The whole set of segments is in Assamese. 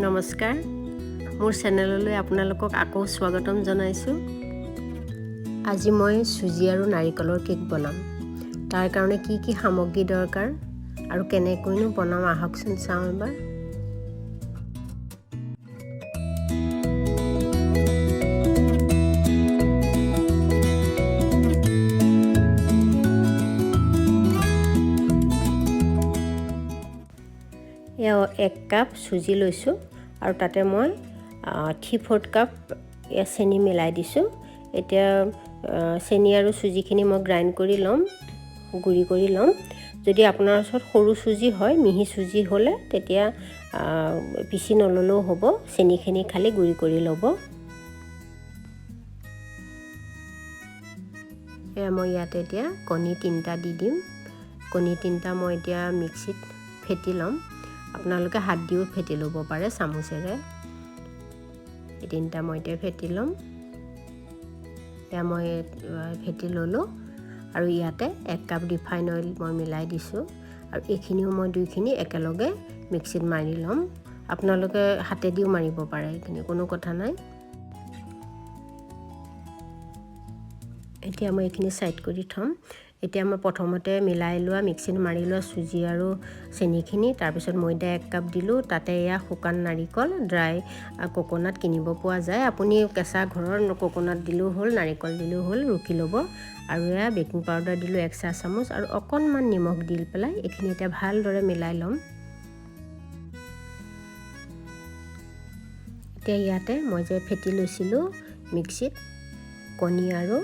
নমস্কাৰ মোৰ চেনেললৈ আপোনালোকক আকৌ স্বাগতম জনাইছোঁ। আজি মই চুজি আৰু নাৰিকলৰ কেক বনাম। তাৰ কাৰণে কি কি সামগ্ৰী দৰকাৰ আৰু কেনেকৈনো বনাম আহকচোন চাওঁ এবাৰ। এয়া 1 কাপ চুজি লৈছোঁ আৰু তাতে মই 3/4 কাপ চেনি মিলাই দিছোঁ। এতিয়া চেনি আৰু চুজিখিনি মই গ্ৰাইণ্ড কৰি ল'ম, গুড়ি কৰি ল'ম। যদি আপোনাৰ ওচৰত সৰু চুজি হয়, মিহি চুজি হ'লে তেতিয়া পিচি নল'লেও হ'ব, চেনিখিনি খালি গুড়ি কৰি ল'ব। এয়া মই ইয়াতে এতিয়া কণী 3টা দি দিম। কণী 3টা মই এতিয়া মিক্সিত ফেটি ল'ম। আপোনালোকে হাত দিও ফেটি ল'ব পাৰে চামুচেৰে। এই 3টা মই এতিয়া ফেটি ল'ম। এয়া মই ফেটি ল'লোঁ আৰু ইয়াতে 1 কাপ ৰিফাইন অইল মই মিলাই দিছোঁ আৰু এইখিনিও মই দুইখিনি একেলগে মিক্সিত মাৰি ল'ম। আপোনালোকে হাতেদিও মাৰিব পাৰে, এইখিনি কোনো কথা নাই। এতিয়া মই এইখিনি সাইড কৰি থম। এতিয়া মই প্ৰথমতে মিলাই লোৱা মিক্সিত মাৰি লোৱা চুজি আৰু চেনিখিনি, তাৰপিছত ময়দা 1 কাপ দিলোঁ। তাতে এয়া শুকান নাৰিকল, ড্ৰাই কোকোনাট কিনিব পোৱা যায়। আপুনি কেঁচা ঘৰৰ কোকোনাট দিলেও হ'ল, নাৰিকল দিলেও হ'ল, ৰুকি ল'ব। আৰু এয়া বেকিং পাউডাৰ দিলোঁ 1 চাহ চামুচ আৰু অকণমান নিমখ দি পেলাই এইখিনি এতিয়া ভালদৰে মিলাই ল'ম। এতিয়া ইয়াতে মই যে ফেটি লৈছিলোঁ মিক্সিত কণী আৰু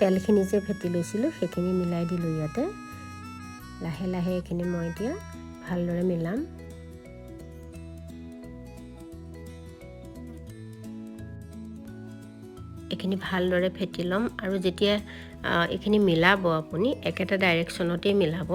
তেলখিনি যে ফেটি লৈছিলোঁ সেইখিনি মিলাই দিলোঁ ইয়াতে। লাহে লাহে এইখিনি মই এতিয়া ভালদৰে মিলাম। এইখিনি ভালদৰে ফেটি ল'ম আৰু যেতিয়া এইখিনি মিলাব আপুনি একেটা ডাইৰেকশ্যনতেই মিলাব।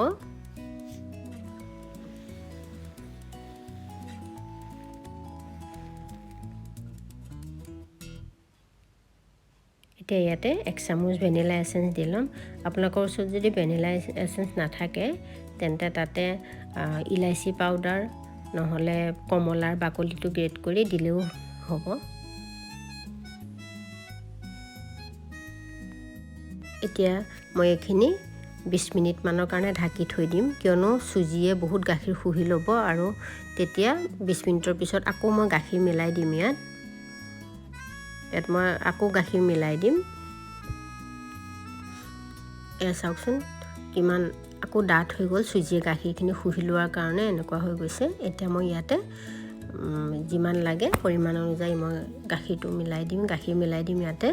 এতিয়া ইয়াতে 1 চামুচ ভেনিলা এচেঞ্চ দি ল'ম। আপোনালোকৰ ওচৰত যদি ভেনিলা এচেঞ্চ নাথাকে তেন্তে তাতে ইলাইচি পাউডাৰ নহ'লে কমলাৰ বাকলিটো গ্ৰেট কৰি দিলেও হ'ব। এতিয়া মই এইখিনি 20 মিনিটমানৰ কাৰণে ঢাকি থৈ দিম, কিয়নো চুজিয়ে বহুত গাখীৰ শুহি ল'ব আৰু তেতিয়া 20 মিনিটৰ পিছত আকৌ মই গাখীৰ মিলাই দিম। ইয়াত মই আকৌ গাখীৰ মিলাই দিম। এয়া চাওকচোন কিমান আকৌ ডাঠ হৈ গ'ল, চুজিয়ে গাখীৰখিনি শুহি লোৱাৰ কাৰণে এনেকুৱা হৈ গৈছে। এতিয়া মই ইয়াতে যিমান লাগে পৰিমাণ অনুযায়ী মই গাখীৰটো মিলাই দিম, ইয়াতে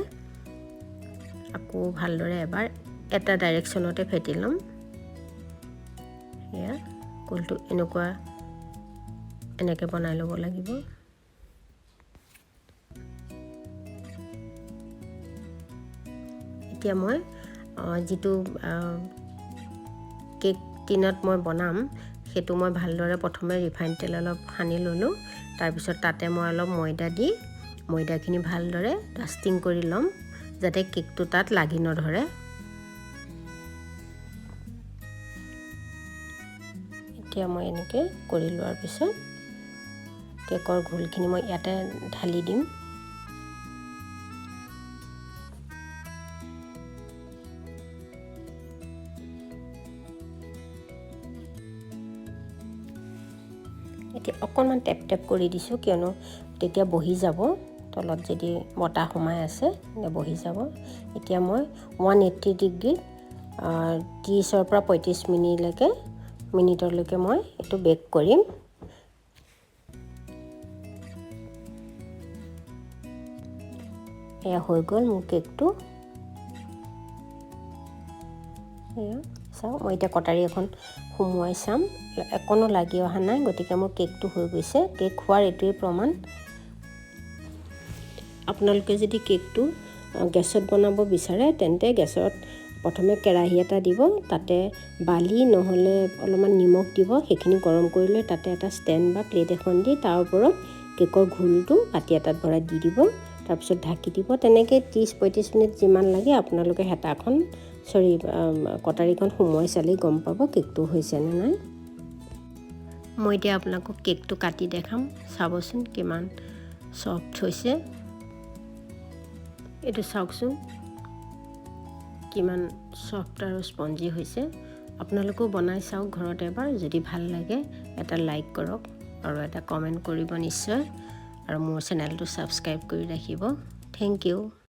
আকৌ ভালদৰে এবাৰ এটা ডাইৰেকশ্যনতে ফেটি ল'ম। এয়া কোলটো এনেকৈ বনাই ল'ব লাগিব। এতিয়া মই যিটো কেক টিনত মই বনাম সেইটো মই ভালদৰে প্ৰথমে ৰিফাইন তেল অলপ সানি ল'লোঁ। তাৰপিছত তাতে মই অলপ ময়দা দি ময়দাখিনি ভালদৰে ডাষ্টিং কৰি ল'ম যাতে কেকটো তাত লাগি নধৰে। এতিয়া মই এনেকৈ কৰি লোৱাৰ পিছত কেকৰ ঘোলখিনি মই ইয়াতে ঢালি দিম। এতিয়া অকণমান টেপ টেপ কৰি দিছোঁ, কিয়নো তেতিয়া বহি যাব, তলত যদি বতাহ সোমাই আছে বহি যাব। এতিয়া মই 180 ডিগ্ৰীত 30ৰ পৰা 35 মিনিটলৈকে মই এইটো বেক কৰিম। এয়া হৈ গ'ল মোৰ কেকটো। চাওক মই এতিয়া কটাৰী এখন সুমুৱাই চাম, অকণো লাগি অহা নাই, গতিকে মোৰ কেকটো হৈ গৈছে। কেক খোৱাৰ এইটোৱেই প্ৰমাণ। আপোনালোকে যদি কেকটো গেছত বনাব বিচাৰে তেন্তে গেছত প্ৰথমে কেৰাহী এটা দিব, তাতে বালি নহ'লে অলপমান নিমখ দিব, সেইখিনি গৰম কৰি লৈ তাতে এটা ষ্টেণ্ড বা প্লেট এখন দি তাৰ ওপৰত কেকৰ ঘোলটো বাতি এটাত ভৰাই দি দিব, তাৰপিছত ঢাকি দিব। তেনেকৈ 30-35 মিনিট যিমান লাগে আপোনালোকে কটাৰীখন সুমুৱাই চালেই গম পাব কেকটো হৈছে নে নাই। মই এতিয়া আপোনালোকক কেকটো কাটি দেখাম, চাবচোন কিমান সফট হৈছে। এইটো চাওকচোন কিমান সফট আৰু স্পঞ্জি হৈছে। আপোনালোকেও বনাই চাওক ঘৰত এবাৰ। যদি ভাল লাগে এটা লাইক কৰক আৰু এটা কমেণ্ট কৰিব নিশ্চয়, আৰু মোৰ চেনেলটো ছাবস্ক্ৰাইব কৰি ৰাখিব। Thank U.